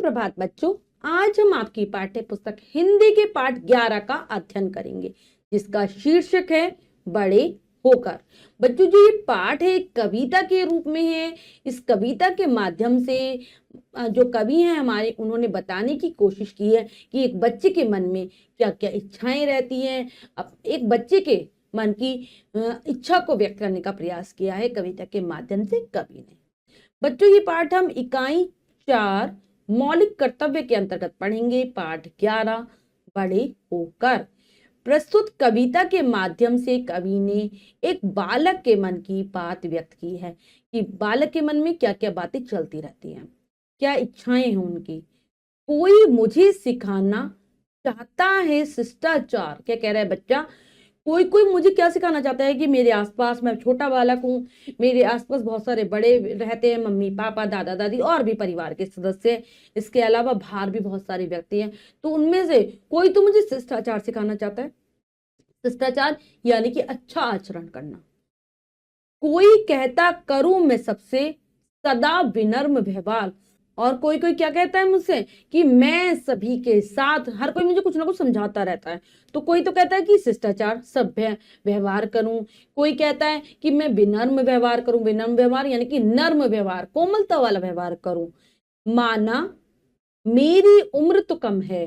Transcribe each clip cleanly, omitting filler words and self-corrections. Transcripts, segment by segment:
सुप्रभात बच्चों। आज हम आपकी पाठ्य पुस्तक हिंदी के पाठ 11 का अध्ययन करेंगे, जिसका शीर्षक है बड़े होकर। बच्चों, जो ये पाठ है एक कविता के रूप में है। इस कविता के माध्यम से जो कवि हैं हमारे, उन्होंने बताने की कोशिश की है कि एक बच्चे के मन में क्या क्या इच्छाएं रहती हैं। अब एक बच्चे के मन की इच्छा को व्यक्त करने का प्रयास किया है कविता के माध्यम से कवि ने। बच्चों, ये पाठ हम इकाई 4 मौलिक कर्तव्य के अंतर्गत पढ़ेंगे। पाठ 11 बड़े होकर। प्रस्तुत कविता के माध्यम से कवि ने एक बालक के मन की बात व्यक्त की है कि बालक के मन में क्या क्या बातें चलती रहती हैं, क्या इच्छाएं हैं उनकी। कोई मुझे सिखाना चाहता है शिष्टाचार। क्या कह रहा है बच्चा? कोई कोई मुझे क्या सिखाना चाहता है कि मेरे आसपास, मैं छोटा बालक हूँ, मेरे आसपास बहुत सारे बड़े रहते हैं, मम्मी पापा दादा दादी और भी परिवार के सदस्य। इसके अलावा बाहर भी बहुत सारे व्यक्ति हैं, तो उनमें से कोई तो मुझे शिष्टाचार सिखाना चाहता है। शिष्टाचार यानी कि अच्छा आचरण करना। कोई कहता करूं मैं सबसे सदा विनम्र व्यवहार। और कोई कोई क्या कहता है मुझसे कि मैं सभी के साथ, हर कोई मुझे कुछ ना कुछ समझाता रहता है। तो कोई तो कहता है कि शिष्टाचार सभ्य व्यवहार करूं, कोई कहता है कि मैं विनम्र व्यवहार करूं। विनम्र व्यवहार यानी कि नर्म व्यवहार, कोमलता वाला व्यवहार करूं। माना मेरी उम्र तो कम है,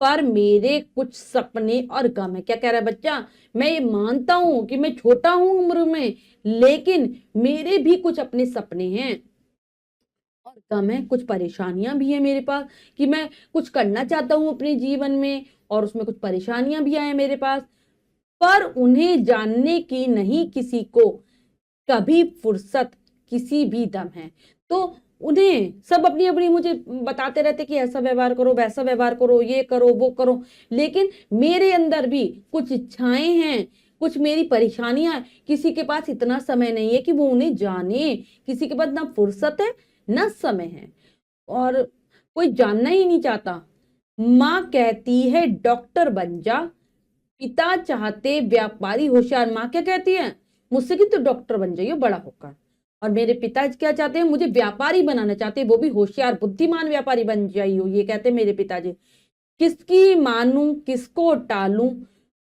पर मेरे कुछ सपने और गम है। क्या कह रहा है बच्चा? मैं ये मानता हूं कि मैं छोटा हूं उम्र में, लेकिन मेरे भी कुछ अपने सपने हैं और गम है, कुछ परेशानियां भी है मेरे पास कि मैं कुछ करना चाहता हूं अपने जीवन में और उसमें कुछ परेशानियां भी आए मेरे पास, पर उन्हें जानने की नहीं किसी को कभी फुर्सत किसी भी दम है। तो उन्हें सब अपनी अपनी मुझे बताते रहते कि ऐसा व्यवहार करो, वैसा व्यवहार करो, ये करो, वो करो, लेकिन मेरे अंदर भी कुछ इच्छाएं हैं, कुछ मेरी परेशानियां। किसी के पास इतना समय नहीं है कि वो उन्हें जाने, किसी के पास ना फुर्सत है ना समय है, और कोई जानना ही नहीं चाहता। माँ कहती है डॉक्टर बन जा, पिता चाहते व्यापारी होशियार। माँ क्या कहती है मुझसे कि तू डॉक्टर बन जाइयो बड़ा होकर, और मेरे पिता क्या चाहते हैं, मुझे व्यापारी बनाना चाहते हैं, वो भी होशियार बुद्धिमान व्यापारी बन जाइयो, ये कहते हैं मेरे पिताजी। किसकी मानूं किसको टालूं,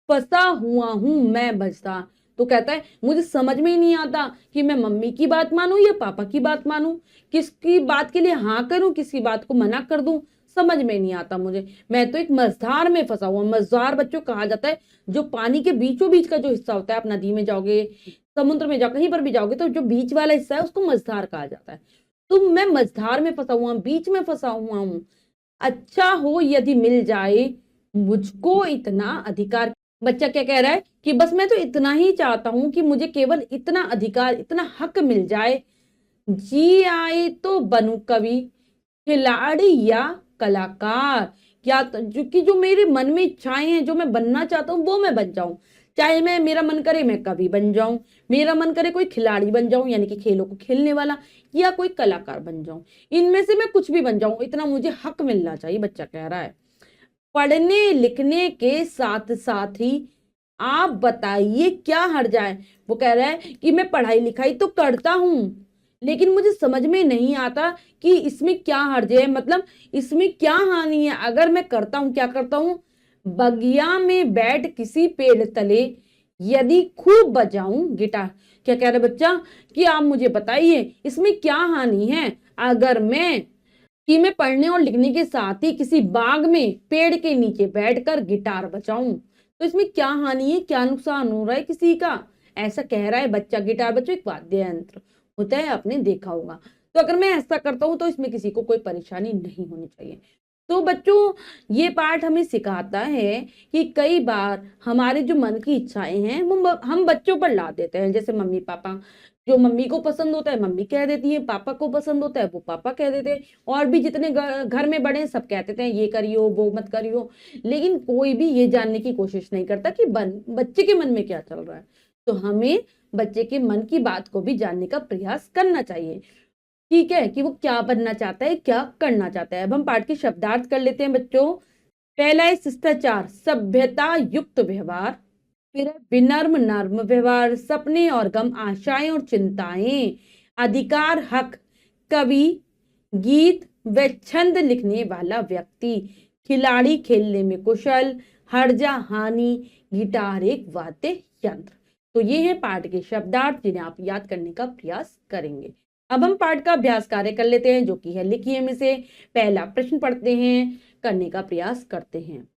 फंसा हुआ हूं मैं बचता। तो कहता है मुझे समझ में ही नहीं आता कि मैं मम्मी की बात मानूं या पापा की बात मानूं, किसकी बात के लिए हाँ करूं, किसकी बात को मना कर दूं, समझ में नहीं आता मुझे। मैं तो एक मझधार में फंसा हुआ। मझधार बच्चों कहा जाता है जो पानी के बीचों बीच का जो हिस्सा होता है। आप नदी में जाओगे, समुद्र में जाओ, कहीं पर भी जाओगे, तो जो बीच वाला हिस्सा है उसको मझधार कहा जाता है। तो मैं मझधार में फंसा हुआ, बीच में फंसा हुआ हूं। अच्छा हो यदि मिल जाए मुझको इतना अधिकार। बच्चा क्या कह रहा है कि बस मैं तो इतना ही चाहता हूं कि मुझे केवल इतना अधिकार, इतना हक मिल जाए। जी आए तो बनूं कवि, खिलाड़ी या कलाकार। क्या जो कि जो मेरे मन में इच्छाएं हैं, जो मैं बनना चाहता हूँ वो मैं बन जाऊं। चाहे मैं, मेरा मन करे मैं कवि बन जाऊं, मेरा मन करे कोई खिलाड़ी बन जाऊं यानी कि खेलों को खेलने वाला, या कोई कलाकार बन जाऊं। इनमें से मैं कुछ भी बन जाऊं, इतना मुझे हक मिलना चाहिए, बच्चा कह रहा है। पढ़ने लिखने के साथ साथ ही आप बताइए क्या हर्ज जाए। वो कह रहा है कि मैं पढ़ाई लिखाई तो करता हूं, लेकिन मुझे समझ में नहीं आता कि इसमें क्या हर्ज है, मतलब इसमें क्या हानि है अगर मैं करता हूं। क्या करता हूं? बगिया में बैठ किसी पेड़ तले यदि खूब बजाऊं गिटार। क्या कह रहे बच्चा कि आप मुझे बताइए इसमें क्या हानि है अगर मैं पढ़ने और लिखने के साथ ही किसी बाग में पेड़ के नीचे बैठकर गिटार बजाऊं। तो इसमें क्या हानि है, क्या नुकसान हो रहा है किसी का? ऐसा कह रहा है बच्चा। गिटार बच्चों एक वाद्य यंत्र होता है, आपने देखा होगा। तो अगर मैं ऐसा करता हूं तो इसमें किसी को कोई परेशानी नहीं होनी चाहिए। तो बच्चों, ये पाठ हमें सिखाता है कि कई बार हमारे जो मन की इच्छाएं हैं वो हम बच्चों पर ला देते हैं। जैसे मम्मी पापा, जो मम्मी को पसंद होता है मम्मी कह देती है, पापा को पसंद होता है वो पापा कह देते हैं, और भी जितने घर में बड़े हैं सब कह देते हैं ये करियो वो मत करियो। लेकिन कोई भी ये जानने की कोशिश नहीं करता कि बच्चे के मन में क्या चल रहा है। तो हमें बच्चे के मन की बात को भी जानने का प्रयास करना चाहिए, ठीक है, कि वो क्या बनना चाहता है, क्या करना चाहता है। अब हम पाठ के शब्दार्थ कर लेते हैं बच्चों। पहला है शिष्टाचार, सभ्यता युक्त व्यवहार। फिर है विनम्र नर्म व्यवहार, सपने और गम, आशाएं और चिंताएं। अधिकार हक, कवि, गीत, व छंद लिखने वाला व्यक्ति, खिलाड़ी खेलने में कुशल, हर्जा हानि, गिटार एक वाद्य यंत्र। तो ये है पाठ के शब्दार्थ जिन्हें आप याद करने का प्रयास करेंगे। अब हम पाठ का अभ्यास कार्य कर लेते हैं, जो कि है लिखिए में से पहला प्रश्न पढ़ते हैं, करने का प्रयास करते हैं।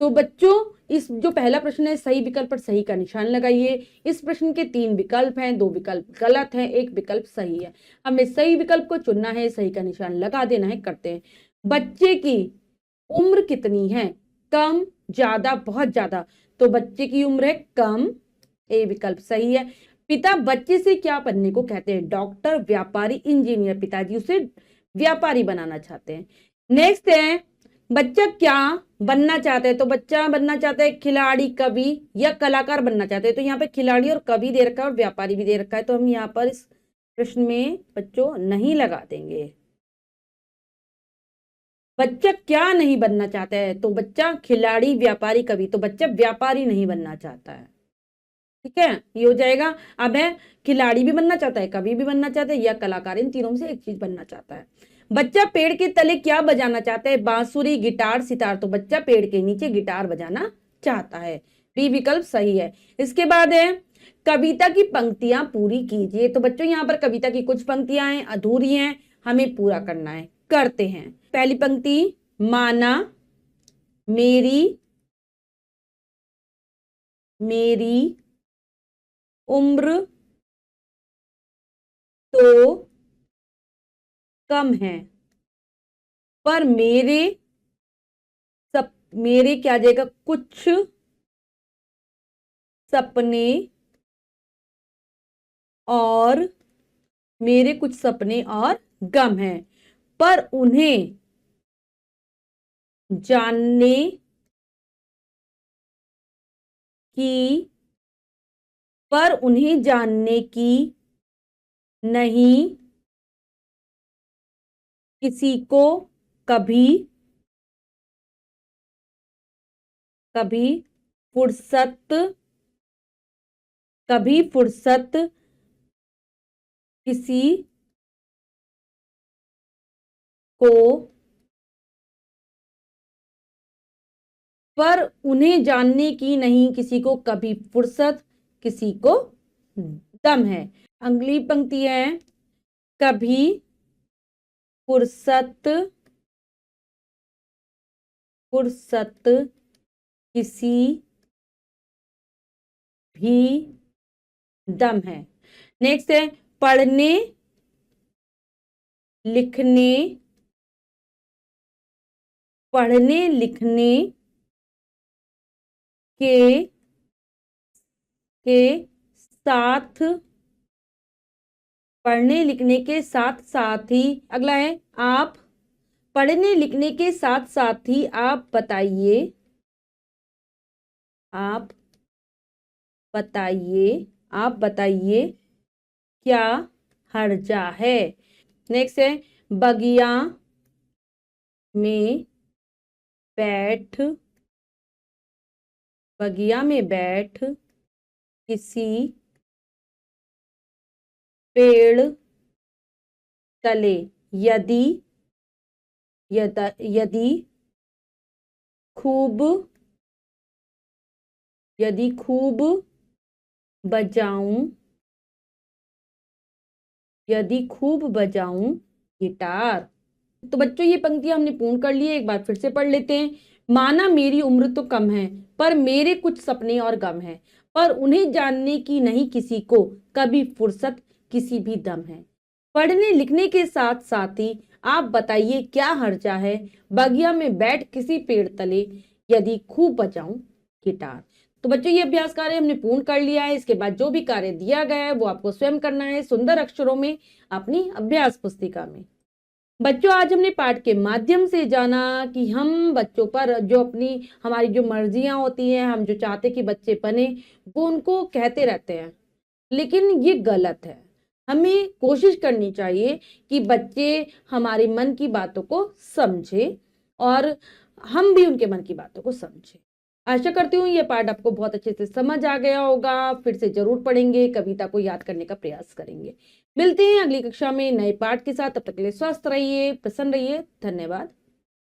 तो बच्चों, इस जो पहला प्रश्न है, सही विकल्प पर सही का निशान लगाइए। इस प्रश्न के 3 विकल्प हैं, 2 विकल्प गलत हैं, 1 विकल्प सही है। हमें सही विकल्प को चुनना है, सही का निशान लगा देना है। करते हैं। बच्चे की उम्र कितनी है? कम, ज्यादा, बहुत ज्यादा। तो बच्चे की उम्र है कम, ए विकल्प सही है। पिता बच्चे से क्या बनने को कहते हैं? डॉक्टर, व्यापारी, इंजीनियर। पिताजी उसे व्यापारी बनाना चाहते हैं। नेक्स्ट है, बच्चा क्या बनना चाहता है? तो बच्चा बनना चाहता है खिलाड़ी, कवि या कलाकार बनना चाहते हैं। तो यहाँ पे खिलाड़ी और कवि दे रखा है और व्यापारी भी दे रखा है, तो हम यहाँ पर इस प्रश्न में बच्चों नहीं लगा देंगे। बच्चा क्या नहीं बनना चाहता है? तो बच्चा खिलाड़ी, व्यापारी, कवि। तो बच्चा व्यापारी नहीं बनना चाहता है। ठीक है, ये हो जाएगा। अब है खिलाड़ी भी बनना चाहता है, कवि भी बनना चाहता है या कलाकार, इन तीनों में से एक चीज बनना चाहता है। बच्चा पेड़ के तले क्या बजाना चाहता है? बांसुरी, गिटार, सितार। तो बच्चा पेड़ के नीचे गिटार बजाना चाहता है, बी विकल्प सही है। इसके बाद है कविता की पंक्तियां पूरी कीजिए। तो बच्चों यहाँ पर कविता की कुछ पंक्तियां हैं, अधूरी हैं, हमें पूरा करना है। करते हैं। पहली पंक्ति, माना मेरी उम्र तो कम है, पर मेरे क्या जाएगा, कुछ सपने और मेरे कुछ सपने और गम हैं, पर उन्हें जानने की नहीं किसी को कभी फुर्सत किसी को, पर उन्हें जानने की नहीं किसी को कभी फुर्सत, किसी को दम है। अगली पंक्ति है, कभी फुर्सत किसी भी दम है। नेक्स्ट है, पढ़ने लिखने के साथ साथ ही, अगला है, आप पढ़ने लिखने के साथ साथ ही आप बताइए क्या हर्जा है। नेक्स्ट है, बगिया में बैठ किसी पेड़ तले यदि खूब बजाऊं गिटार। तो बच्चों, ये पंक्तियां हमने पूर्ण कर ली है, एक बार फिर से पढ़ लेते हैं। माना मेरी उम्र तो कम है, पर मेरे कुछ सपने और गम है, पर उन्हें जानने की नहीं किसी को कभी फुर्सत, किसी भी दम है। पढ़ने लिखने के साथ साथ ही आप बताइए क्या हर्जा है, बगिया में बैठ किसी पेड़ तले यदि खूब बजाऊं गिटार। तो बच्चों, ये अभ्यास कार्य हमने पूर्ण कर लिया है। इसके बाद जो भी कार्य दिया गया है वो आपको स्वयं करना है सुंदर अक्षरों में अपनी अभ्यास पुस्तिका में। बच्चों, आज हमने पाठ के माध्यम से जाना कि हम बच्चों पर जो हमारी जो मर्जियां होती हैं, हम जो चाहते कि बच्चे बने, वो उनको कहते रहते हैं, लेकिन ये गलत है। हमें कोशिश करनी चाहिए कि बच्चे हमारे मन की बातों को समझे और हम भी उनके मन की बातों को समझें। आशा करती हूँ ये पाठ आपको बहुत अच्छे से समझ आ गया होगा। फिर से जरूर पढ़ेंगे, कविता को याद करने का प्रयास करेंगे। मिलते हैं अगली कक्षा में नए पाठ के साथ। तब तक के लिए स्वस्थ रहिए, प्रसन्न रहिए। धन्यवाद।